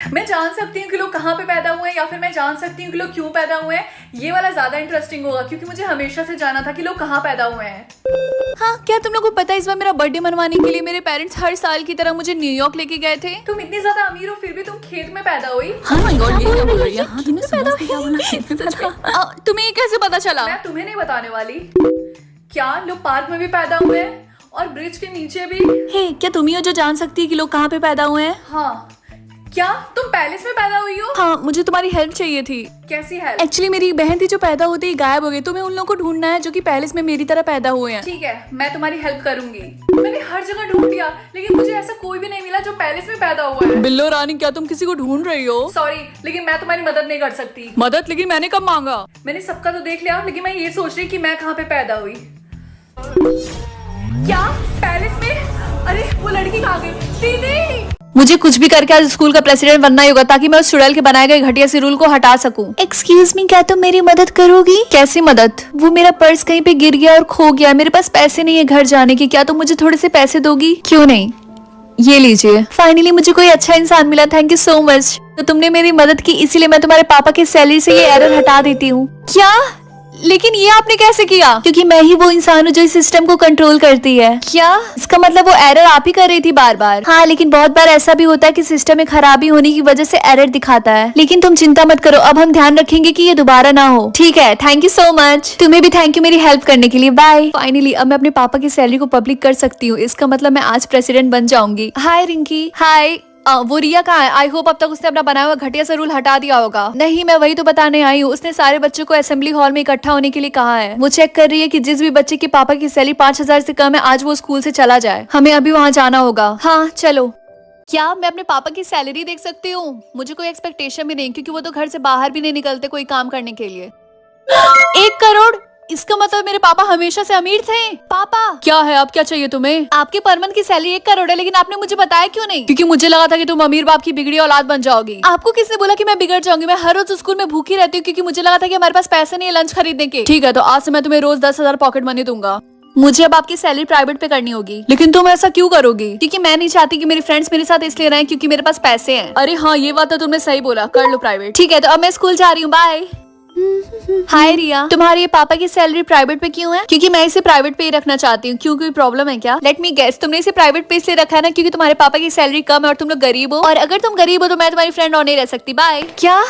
मैं जान सकती हूँ कि लोग कहाँ पे पैदा हुए हैं या फिर मैं जान सकती हूँ कि लोग क्यों पैदा हुए हैं। ये वाला ज्यादा इंटरेस्टिंग होगा क्योंकि मुझे हमेशा से जाना था कि लोग कहाँ पैदा हुए हैं। हाँ, क्या तुम लोगों को पता है इस बार मेरा बर्थडे मनवाने के लिए मेरे पेरेंट्स हर साल की तरह मुझे न्यूयॉर्क लेके गए थे। तुम इतनी ज्यादा अमीर हो फिर भी तुम खेत में पैदा हुई। हाँ माय गॉड, ये क्या बोल रही है? हाँ, तुमने पैदा हुई? तुम्हें ये कैसे पता चला? मैं तुम्हें नहीं बताने वाली। क्या लोग पार्क में भी पैदा हुए हैं और ब्रिज के नीचे भी? हे, क्या तुम ही हो जो जान सकती है कि लोग कहाँ पे पैदा हुए हैं? हाँ, क्या तुम पैलेस में पैदा हुई हो? हाँ, मुझे तुम्हारी हेल्प चाहिए थी। कैसी हेल्प? एक्चुअली मेरी एक बहन थी जो पैदा होते ही गायब हो गई। तुम्हें उन लोगों को ढूंढना है जो कि पैलेस में मेरी तरह पैदा हुए हैं। ठीक है, मैं तुम्हारी हेल्प करूंगी। मैंने हर जगह ढूंढ लिया लेकिन मुझे ऐसा कोई भी नहीं मिला जो पैलेस में पैदा हुआ है। बिल्लो रानी, क्या तुम किसी को ढूंढ रही हो? सॉरी, लेकिन मैं तुम्हारी मदद नहीं कर सकती। मदद? लेकिन मैंने कब मांगा? मैंने सबका तो देख लिया लेकिन मैं ये सोच रही कि मैं कहाँ पे पैदा हुई। क्या पैलेस में? अरे वो लड़की कहाँ गई? दीदी! मुझे कुछ भी करके आज स्कूल का प्रेसिडेंट बनना ही होगा ताकि मैं उस चुड़ैल के बनाए गए घटिया सी रूल को हटा सकूं। एक्सक्यूज मी, क्या तुम मेरी मदद करोगी? कैसी मदद? वो मेरा पर्स कहीं पे गिर गया और खो गया। मेरे पास पैसे नहीं है घर जाने के। क्या तुम मुझे थोड़े से पैसे दोगी? क्यों नहीं, ये लीजिए। फाइनली मुझे कोई अच्छा इंसान मिला, थैंक यू सो मच। तो तुमने मेरी मदद की इसीलिए मैं तुम्हारे पापा की सैलरी से ये एरर हटा देती हूँ। क्या? लेकिन ये आपने कैसे किया? क्योंकि मैं ही वो इंसान हूँ जो इस सिस्टम को कंट्रोल करती है। क्या? इसका मतलब वो एरर आप ही कर रही थी बार बार? हाँ, लेकिन बहुत बार ऐसा भी होता है कि सिस्टम में खराबी होने की वजह से एरर दिखाता है। लेकिन तुम चिंता मत करो, अब हम ध्यान रखेंगे कि ये दोबारा ना हो। ठीक है, थैंक यू सो मच। तुम्हें भी थैंक यू मेरी हेल्प करने के लिए। बाय। फाइनली अब मैं अपने पापा की सैलरी को पब्लिक कर सकती हूँ। इसका मतलब मैं आज प्रेसिडेंट बन जाऊंगी। हाय रिंकी। हाय। वो रिया कहाँ है? आई होप अब तक उसने अपना बनाया हुआ घटिया सा रूल हटा दिया होगा। नहीं, मैं वही तो बताने आई हूँ। उसने सारे बच्चों को असेंबली हॉल में इकट्ठा होने के लिए कहा है। वो चेक कर रही है कि जिस भी बच्चे के पापा की सैलरी 5,000 से कम है आज वो स्कूल से चला जाए। हमें अभी वहाँ जाना होगा। हाँ चलो। क्या मैं अपने पापा की सैलरी देख सकती हूँ? मुझे कोई एक्सपेक्टेशन भी नहीं क्योंकि वो तो घर से बाहर भी नहीं निकलते कोई काम करने के लिए। 1 करोड़? इसका मतलब मेरे पापा हमेशा से अमीर थे। पापा क्या है, अब क्या चाहिए तुम्हें? आपके पर मंथ की सैलरी 1 करोड़ है लेकिन आपने मुझे बताया क्यों नहीं? क्योंकि मुझे लगा था कि तुम अमीर बाप की बिगड़ी औलाद बन जाओगी। आपको किसने बोला कि मैं बिगड़ जाऊंगी? मैं हर रोज स्कूल में भूखी रहती हूँ क्योंकि मुझे लगा था कि हमारे पास पैसे नहीं है लंच खरीदने के। ठीक है, तो आज से मैं तुम्हें रोज 10,000 पॉकेट मनी दूंगा। मुझे अब आपकी सैलरी प्राइवेट पे करनी होगी। लेकिन तुम ऐसा क्यों करोगी? क्योंकि मैं नहीं चाहती कि मेरे फ्रेंड्स मेरे साथ इसलिए रहें क्योंकि मेरे पास पैसे हैं। अरे हाँ, ये बात तो तुमने सही बोला, कर लो प्राइवेट। ठीक है, तो अब मैं स्कूल जा रही हूँ, बाय। हाय रिया, तुम्हारी ये पापा की सैलरी प्राइवेट पे क्यों है? क्योंकि मैं इसे प्राइवेट पे ही रखना चाहती हूँ। क्यों, कोई प्रॉब्लम है क्या? लेट मी गेस, तुमने इसे प्राइवेट पे इसलिए रखा है ना क्योंकि तुम्हारे पापा की सैलरी कम है और तुम लोग गरीब हो। और अगर तुम गरीब हो तो मैं तुम्हारी फ्रेंड और नहीं रह सकती। बाय। क्या?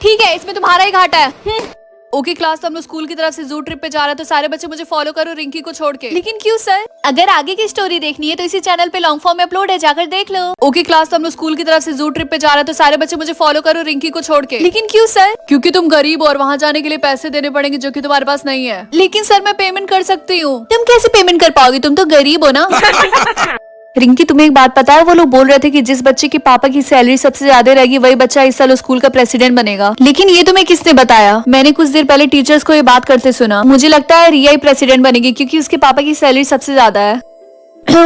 ठीक है, इसमें तुम्हारा ही घाटा है। ओके क्लास, तो हम लोग स्कूल की तरफ से जू ट्रिप पे जा रहे हैं तो सारे बच्चे मुझे फॉलो करो रिंकी को छोड़ के। लेकिन क्यों सर? अगर आगे की स्टोरी देखनी है तो इसी चैनल पे लॉन्ग फॉर्म में अपलोड है, जाकर देख लो। ओके क्लास, तो हम लोग स्कूल की तरफ से जू ट्रिप पे जा रहे हैं तो सारे बच्चे मुझे फॉलो करो रिंकी को छोड़ के। लेकिन क्यों सर? क्योंकि तुम गरीब हो और वहाँ जाने के लिए पैसे देने पड़ेंगे जो कि तुम्हारे पास नहीं है। लेकिन सर मैं पेमेंट कर सकती हूँ। तुम कैसे पेमेंट कर पाओगी? तुम तो गरीब हो ना। रिंकी, तुम्हें एक बात पता है? वो लोग बोल रहे थे कि जिस बच्चे के पापा की सैलरी सबसे ज्यादा रहेगी वही बच्चा इस साल स्कूल का प्रेसिडेंट बनेगा। लेकिन ये तुम्हें किसने बताया? मैंने कुछ देर पहले टीचर्स को ये बात करते सुना। मुझे लगता है रिया ही प्रेसिडेंट बनेगी क्योंकि उसके पापा की सैलरी सबसे ज्यादा है।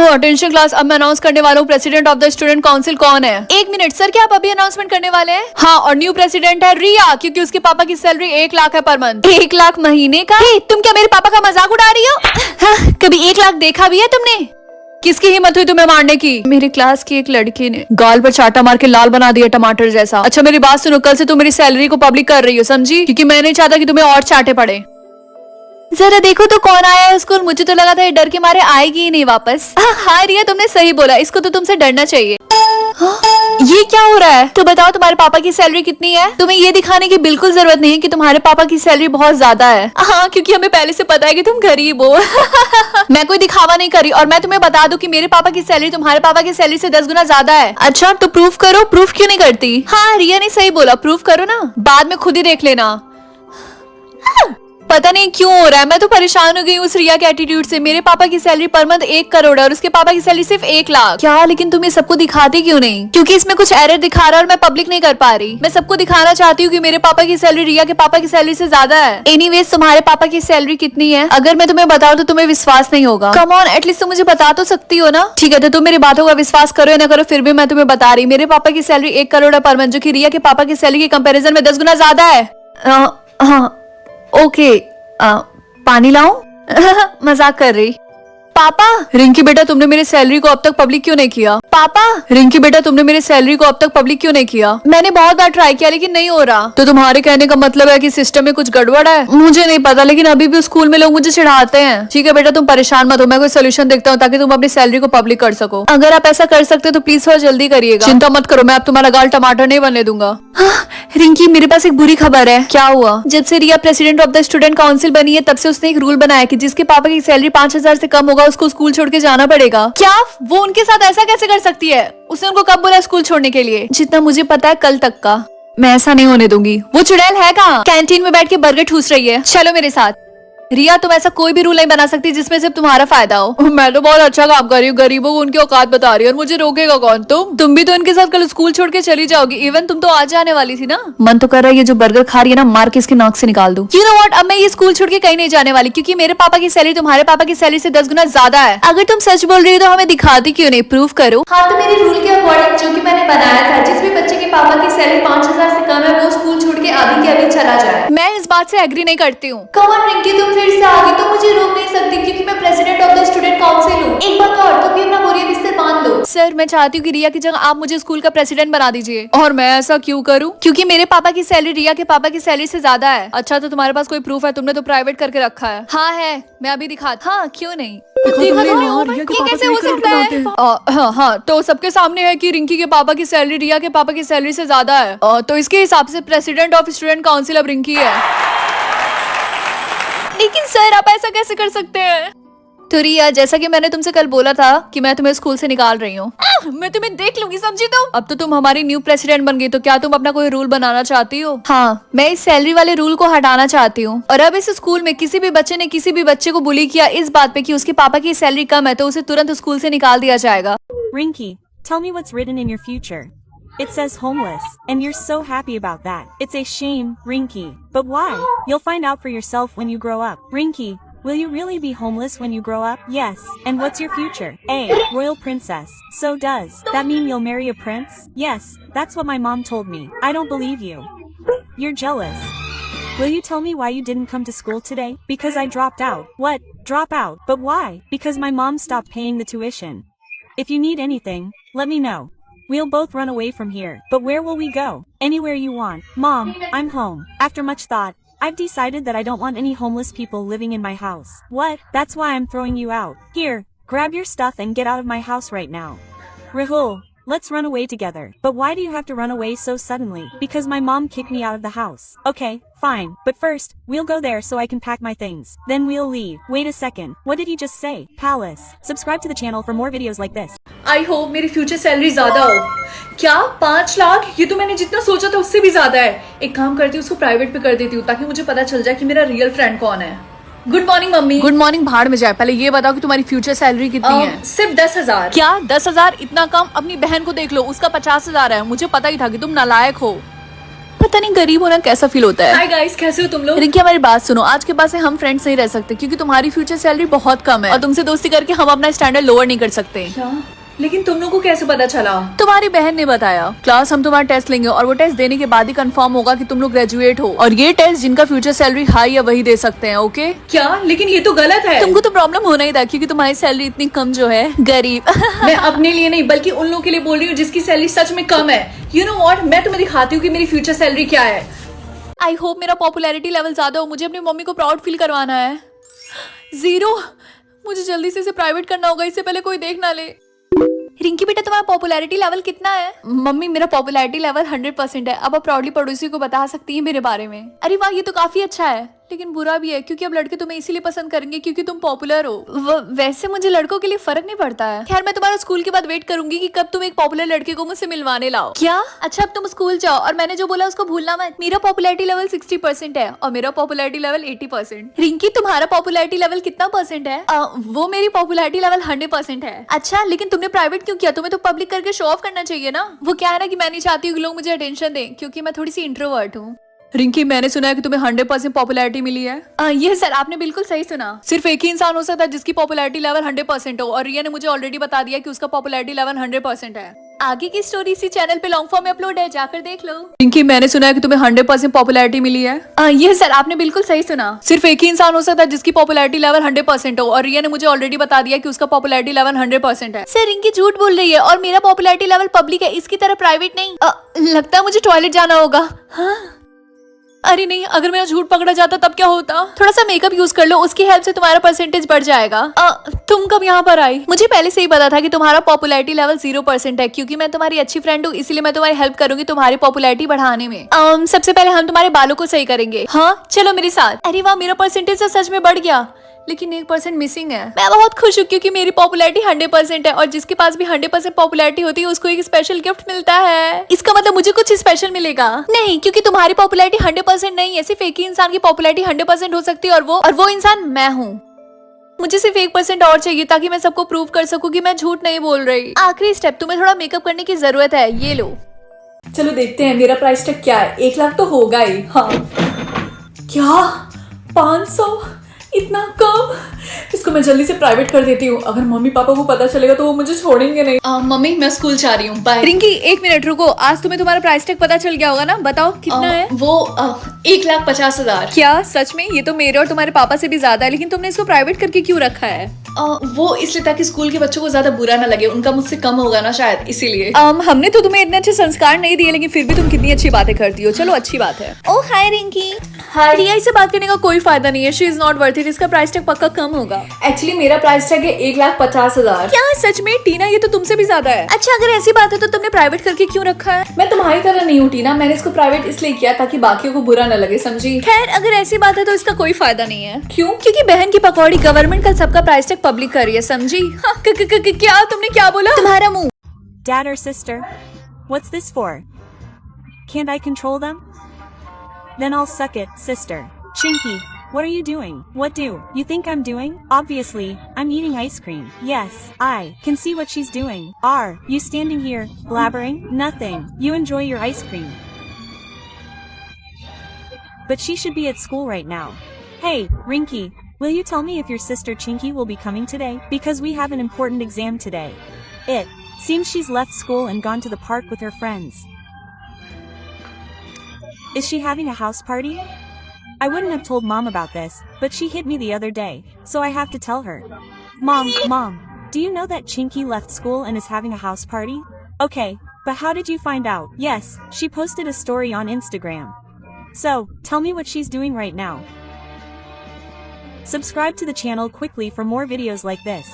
अटेंशन क्लास, अब मैं अनाउंस करने वाला हूँ president of the student council कौन है। 1 मिनट सर, क्या आप अभी अनाउंसमेंट करने वाले हैं? हाँ, और न्यू प्रेसिडेंट है रिया क्योंकि उसके पापा की सैलरी 1 लाख है पर मंथ। 1 लाख महीने का? तुम क्या मेरे पापा का मजाक उड़ा रही हो? हाँ, कभी 1 लाख देखा भी है तुमने? किसकी हिम्मत हुई तुम्हें मारने की? मेरी क्लास की एक लड़की ने गाल पर चाटा मार के लाल बना दिया टमाटर जैसा। अच्छा मेरी बात सुनो, कल से तुम मेरी सैलरी को पब्लिक कर रही हो, समझी? क्योंकि मैं नहीं चाहता कि तुम्हें और चाटे पड़े। जरा देखो तो कौन आया है स्कूल। मुझे तो लगा था ये डर के मारे आएगी ही नहीं वापस। हाँ रिया, तुमने सही बोला, इसको तो तुमसे डरना चाहिए। ये क्या हो रहा है? तो बताओ तुम्हारे पापा की सैलरी कितनी है? तुम्हें ये दिखाने की बिल्कुल जरूरत नहीं है कि तुम्हारे पापा की सैलरी बहुत ज्यादा है। हाँ, क्योंकि हमें पहले से पता है कि तुम गरीब हो। मैं कोई दिखावा नहीं करी और मैं तुम्हें बता दूं कि मेरे पापा की सैलरी तुम्हारे पापा की सैलरी से 10 गुना ज्यादा है। अच्छा, तो प्रूफ करो। प्रूफ क्यों नहीं करती? हाँ रिया ने सही बोला, प्रूफ करो ना, बाद में खुद ही देख लेना। पता नहीं क्यों हो रहा है, मैं तो परेशान हो गई उस रिया के एटीट्यूड से। मेरे पापा की सैलरी पर मंथ 1 करोड़ है और उसके पापा की सैलरी सिर्फ 1 लाख। क्या? लेकिन तुम ये सबको दिखाती क्यों नहीं? क्योंकि इसमें कुछ एरर दिखा रहा है और मैं पब्लिक नहीं कर पा रही। मैं सबको दिखाना चाहती हूँ कि मेरे पापा की सैलरी रिया के पापा की सैलरी से ज्यादा है। एनीवेज, तुम्हारे पापा की सैलरी कितनी है? अगर मैं तुम्हें बताऊँ तो तुम्हें विश्वास नहीं होगा। कम ऑन, एटलीस्ट तुम मुझे बता तो सकती हो ना। ठीक है, तो तुम मेरी बातों का विश्वास करो या ना करो, फिर भी मैं तुम्हें बता रही, मेरे पापा की सैलरी 1 करोड़ है पर मंथ, जो की रिया के पापा की सैलरी के कंपेरिजन में 10 गुना ज्यादा है। हाँ ओके, पानी लाऊं? मजाक कर रही। पापा। रिंकी बेटा तुमने मेरी सैलरी को अब तक पब्लिक क्यों नहीं किया? पापा। रिंकी बेटा तुमने मेरी सैलरी को अब तक पब्लिक क्यों नहीं किया? मैंने बहुत बार ट्राई किया लेकिन नहीं हो रहा। तो तुम्हारे कहने का मतलब है कि सिस्टम में कुछ गड़बड़ है? मुझे नहीं पता, लेकिन अभी भी स्कूल में लोग मुझे चिढ़ाते हैं। ठीक है बेटा तुम परेशान मत हो, मैं कोई सोल्यूशन देखता हूँ ताकि तुम अपनी सैलरी को पब्लिक कर सको। अगर आप ऐसा कर सकते हो तो प्लीज थोड़ा जल्दी करिएगा। चिंता मत करो, मैं अब तुम्हारा गाल टमाटर नहीं बनने दूंगा। रिंकी मेरे पास एक बुरी खबर है। क्या हुआ? जब से Riya president of the student council बनी है तब से उसने एक रूल बनाया कि जिसके पापा की सैलरी 5,000 से कम होगा उसको स्कूल छोड़ के जाना पड़ेगा। क्या वो उनके साथ ऐसा कैसे कर सकती है? उसने उनको कब बोला स्कूल छोड़ने के लिए? जितना मुझे पता है कल तक का। मैं ऐसा नहीं होने दूंगी। वो चुड़ैल है कहाँ? कैंटीन में बैठ के बर्गर ठूस रही है। चलो मेरे साथ। रिया तुम ऐसा कोई भी रूल नहीं बना सकती जिसमें सिर्फ तुम्हारा फायदा हो। मैं तो बहुत अच्छा काम कर रही हूँ, गरीबों को उनकी औकात बता रही है और मुझे रोकेगा कौन? तुम भी तो इनके साथ कल स्कूल छोड़ के चली जाओगी। इवन तुम तो आज आने वाली थी ना। मन तो कर रहा है ये जो बर्गर खा रही है ना मार के इसके नाक से निकाल दूं। You know what? अब मैं ये स्कूल छोड़ के कहीं नहीं जाने वाली क्योंकि मेरे पापा की सैलरी तुम्हारे पापा की सैलरी से 10 गुना ज्यादा है। अगर तुम सच बोल रही हो तो हमें दिखाती क्यों नहीं? प्रूव करो। हाँ तो मेरे रूल के अकॉर्डिंग जो कि मैंने बनाया था, जिस भी बच्चे के पापा की सैलरी 5,000 से कम है वो स्कूल छोड़ के अभी के अभी चला जाए। मैं इस बात से एग्री नहीं करती हूँ। कम ऑन रिंकी तुम फिर से आ गई। तुम मुझे रोक नहीं सकती क्योंकि मैं president of the student council हूँ। एक बात और, तुम भी अपना बोरिया बिस्तर बांध लो। सर मैं चाहती हूँ कि रिया की जगह आप मुझे स्कूल का प्रेसिडेंट बना दीजिए। और मैं ऐसा क्यों करूँ? क्योंकि मेरे पापा की सैलरी रिया के पापा की सैलरी से ज्यादा है। अच्छा तो तुम्हारे पास कोई प्रूफ है? तुमने तो प्राइवेट करके रखा है। हाँ है, मैं अभी दिखाती। हाँ क्यों नहीं? देखा तो ये कैसे हो सकता है? हाँ तो सबके सामने है कि रिंकी के पापा की सैलरी रिया के पापा की सैलरी से ज्यादा है। तो इसके हिसाब से प्रेसिडेंट ऑफ स्टूडेंट काउंसिल अब रिंकी है। लेकिन सर आप ऐसा कैसे कर सकते हैं? तो रिया जैसा कि मैंने तुमसे कल बोला था कि मैं तुम्हें स्कूल से निकाल रही हूँ। मैं तुम्हें देख लूंगी, समझी तुम? अब तो तुम हमारी न्यू प्रेसिडेंट बन गई, तो क्या तुम अपना कोई रूल बनाना चाहती हो? हाँ मैं इस सैलरी वाले रूल को हटाना चाहती हूँ। और अब इस स्कूल में किसी भी बच्चे ने किसी भी बच्चे को बुली किया इस बात पे कि उसके पापा की सैलरी कम है तो उसे तुरंत स्कूल से निकाल दिया जाएगा। Rinky, tell me what's written in your future. It says homeless, and you're so happy about that. It's a shame, Rinky. But why? You'll find out for yourself when you grow up. Rinky, will you really be homeless when you grow up? Yes. And what's your future? A. Royal princess. So does that mean you'll marry a prince? Yes, that's what my mom told me. I don't believe you. You're jealous. Will you tell me why you didn't come to school today? Because I dropped out. What? Drop out? But why? Because my mom stopped paying the tuition. If you need anything, let me know. We'll both run away from here. But where will we go? Anywhere you want. Mom, I'm home. After much thought, I've decided that I don't want any homeless people living in my house. What? That's why I'm throwing you out. Here, grab your stuff and get out of my house right now. Rahul, let's run away together. But why do you have to run away so suddenly? Because my mom kicked me out of the house. Okay, fine. But first, we'll go there so I can pack my things. Then we'll leave. Wait a second. What did he just say? Palace. Subscribe to the channel for more videos like this. I hope मेरी future salary ज्यादा हो। क्या 5 लाख? ये तो मैंने जितना सोचा था उससे भी ज्यादा है। एक काम करती हूँ उसको प्राइवेट पे कर देती हूँ ताकि मुझे पता चल जाए कि मेरा रियल फ्रेंड कौन है। Good morning mummy. Good morning भाड़ में जाए। पहले ये बताओ कि तुम्हारी फ्यूचर सैलरी कितनी है? सिर्फ 10,000। क्या 10,000? इतना कम? अपनी बहन को देख लो, उसका 50,000 है। मुझे पता ही था कि तुम नालायक हो। पता नहीं गरीब होना कैसा फील होता है। हाय गाइस, कैसे हो तुम लोग? रिंकी हमारी बात सुनो, आज के बाद से हम फ्रेंड्स नहीं रह सकते क्योंकि तुम्हारी फ्यूचर सैलरी बहुत कम है और तुमसे दोस्ती करके हम अपना स्टैंडर्ड लोअर नहीं कर सकते। क्या? लेकिन तुम लोगों को कैसे पता चला? तुम्हारी बहन ने बताया। क्लास हम तुम्हारा टेस्ट लेंगे और वो टेस्ट देने के बाद ही कंफर्म होगा कि तुम लोग ग्रेजुएट हो और ये टेस्ट जिनका फ्यूचर सैलरी हाई है वही दे सकते हैं। ओके? क्या? लेकिन ये तो गलत है। तुमको तो प्रॉब्लम होना ही था क्योंकि तुम्हारी सैलरी इतनी कम जो है। गरीब। मैं अपने लिए नहीं बल्कि उन लोगों के लिए बोल रही हूँ जिसकी सैलरी सच में कम है। यू नो व्हाट, मैं तुम्हें दिखाती हूँ कि मेरी फ्यूचर सैलरी क्या है। आई होप मेरा पॉपुलैरिटी लेवल ज्यादा हो, मुझे अपनी मम्मी को प्राउड फील करवाना है। 0। मुझे जल्दी से इसे प्राइवेट करना होगा, इससे पहले कोई देख ना ले। रिंकी बेटा तुम्हारा पॉपुलैरिटी लेवल कितना है? मम्मी मेरा पॉपुलैरिटी लेवल 100% है। अब आप प्राउडली पड़ोसी को बता सकती हैं मेरे बारे में। अरे वाह, ये तो काफी अच्छा है लेकिन बुरा भी है क्योंकि अब लड़के तुम्हें इसीलिए पसंद करेंगे क्योंकि तुम पॉपुलर हो। वैसे मुझे लड़कों के लिए फर्क नहीं पड़ता है। खैर मैं तुम्हारा स्कूल के बाद वेट करूंगी कि कब तुम एक पॉपुलर लड़के को मुझसे मिलवाने लाओ। क्या? अच्छा अब तुम स्कूल जाओ और मैंने जो बोला उसको भूलना मत। मेरा पॉपुलैरिटी लेवल 60% है और मेरा पॉपुलैरिटी लेवल 80%। रिंकी तुम्हारा पॉपुलैरिटी लेवल कितना परसेंट है? वो मेरी पॉपुलैरिटी लेवल 100% है। अच्छा लेकिन तुमने प्राइवेट क्यों किया? तुम्हें तो पब्लिक करके शो ऑफ करना चाहिए ना। वो क्या है ना कि मैं नहीं चाहती हूँ कि लोग मुझे अटेंशन दें क्योंकि मैं थोड़ी सी इंट्रोवर्ट हूँ। रिंकी मैंने सुना है कि तुम्हें 100% पॉपुलैरिटी मिली है। ये सर आपने बिल्कुल सही सुना। सिर्फ एक ही इंसान हो सकता है जिसकी पॉपुलैरिटी लेवल 100% हो और रिया ने मुझे ऑलरेडी बता दिया कि उसका पॉपुलैरिटी लेवल 100% है। आगे की स्टोरी इसी चैनल पे लॉन्ग फॉर्म में अपलोड है, जाकर देख लो। पिंकी, मैंने सुना है कि तुम्हें 100% पॉपुलैरिटी मिली है। ये सर, आपने बिल्कुल सही सुना। सिर्फ एक ही इंसान हो सकता है जिसकी पॉपुलैरिटी लेवल 100% हो, और रिया ने मुझे ऑलरेडी बता दिया कि उसका पॉपुलैरिटी लेवल 100% है। सर, रिंकी झूठ बोल रही है, और मेरा पॉपुलैरिटी लेवल पब्लिक है, इसकी तरह प्राइवेट नहीं। लगता है मुझे टॉयलेट जाना होगा। हाँ? अरे नहीं, अगर मेरा झूठ पकड़ा जाता तब क्या होता? थोड़ा सा मेकअप यूज कर लो, उसकी हेल्प से तुम्हारा परसेंटेज बढ़ जाएगा। तुम कब यहाँ पर आई? मुझे पहले से ही पता था कि तुम्हारा पॉपुलैरिटी लेवल 0% है, क्योंकि मैं तुम्हारी अच्छी फ्रेंड हूँ, इसीलिए मैं तुम्हारी हेल्प करूंगी तुम्हारी पॉपुलैरिटी बढ़ाने में। सबसे पहले हम तुम्हारे बालों को सही करेंगे। हाँ, चलो मेरे साथ। अरे वाह, मेरा परसेंटेज तो सच में बढ़ गया, लेकिन 1% मिसिंग है। मैं बहुत खुश हूँ क्योंकि मेरी पॉपुलैरिटी 100% है, और जिसके पास भी 100% पॉपुलैरिटी होती है उसको एक स्पेशल गिफ्ट मिलता है। इसका मतलब मुझे कुछ स्पेशल मिलेगा? नहीं, क्योंकि तुम्हारी पॉपुलैरिटी 100% नहीं है, सिर्फ एक ही इंसान की पॉपुलैरिटी 100% हो सकती है, और वो इंसान मैं हूँ। मुझे सिर्फ 1% और चाहिए ताकि मैं सबको प्रूव कर सकूं कि मैं झूठ नहीं बोल रही। आखिरी स्टेप, तुम्हें थोड़ा मेकअप करने की जरूरत है, ये लो। चलो देखते हैं मेरा प्राइस टैग क्या है। 1 लाख तो होगा ही। हाँ, क्या 500? इतना कम? इसको मैं जल्दी से प्राइवेट कर देती हूँ, अगर मम्मी पापा को पता चलेगा तो वो मुझे छोड़ेंगे नहीं। मम्मी, मैं स्कूल जा रही हूँ, बाय। रिंकी, 1 मिनट रुको, आज तुम्हें तुम्हारा प्राइस टैग पता चल गया होगा ना? बताओ कितना है? वो 1,50,000। क्या सच में? ये तो मेरे और तुम्हारे पापा से भी ज्यादा है, लेकिन तुमने इसको प्राइवेट करके क्यों रखा है? वो इसलिए ताकि स्कूल के बच्चों को ज्यादा बुरा ना लगे, उनका मुझसे कम होगा ना शायद, इसीलिए। हमने तो तुम्हें इतने अच्छे संस्कार नहीं दिए, लेकिन फिर भी तुम कितनी अच्छी बातें करती हो। चलो, अच्छी बात है। ओह हाय रिंकी। हाय। रिया से बात करने का कोई फायदा नहीं है, she is not worth it, इसका प्राइस टैग पक्का कम होगा। एक्चुअली मेरा प्राइस टैग है 1,50,000। क्या सच में? टीना, ये तो तुमसे भी ज्यादा है। अच्छा, अगर ऐसी बात है तो तुमने प्राइवेट करके क्यों रखा है? मैं तुम्हारी तरह नहीं हूँ टीना, मैंने इसको प्राइवेट इसलिए किया ताकि बाकियों को बुरा न लगे, समझी? खैर, अगर ऐसी बात है तो इसका कोई फायदा नहीं है। क्यों? क्योंकि बहन की पकौड़ी गवर्नमेंट का सबका प्राइस टैग पब्लिक कर रही है, समझी? हाँ, क्या तुमने क्या बोला? तुम्हारा मुंह। Dad or sister? What's this for? Can't I control them? Then I'll suck it, sister. Chinky, what are you doing? What do you think I'm doing? Obviously, I'm eating ice cream. Yes, I can see what she's doing. Are you standing here, blabbering? Nothing. You enjoy your ice cream. But she should be at school right now. Hey, Rinky, will you tell me if your sister Chinky will be coming today? Because we have an important exam today. It seems she's left school and gone to the park with her friends. Is she having a house party? I wouldn't have told Mom about this, but she hit me the other day, so I have to tell her. Mom, do you know that Chinky left school and is having a house party? Okay, but how did you find out? Yes, she posted a story on Instagram. So, tell me what she's doing right now. Subscribe to the channel quickly for more videos like this.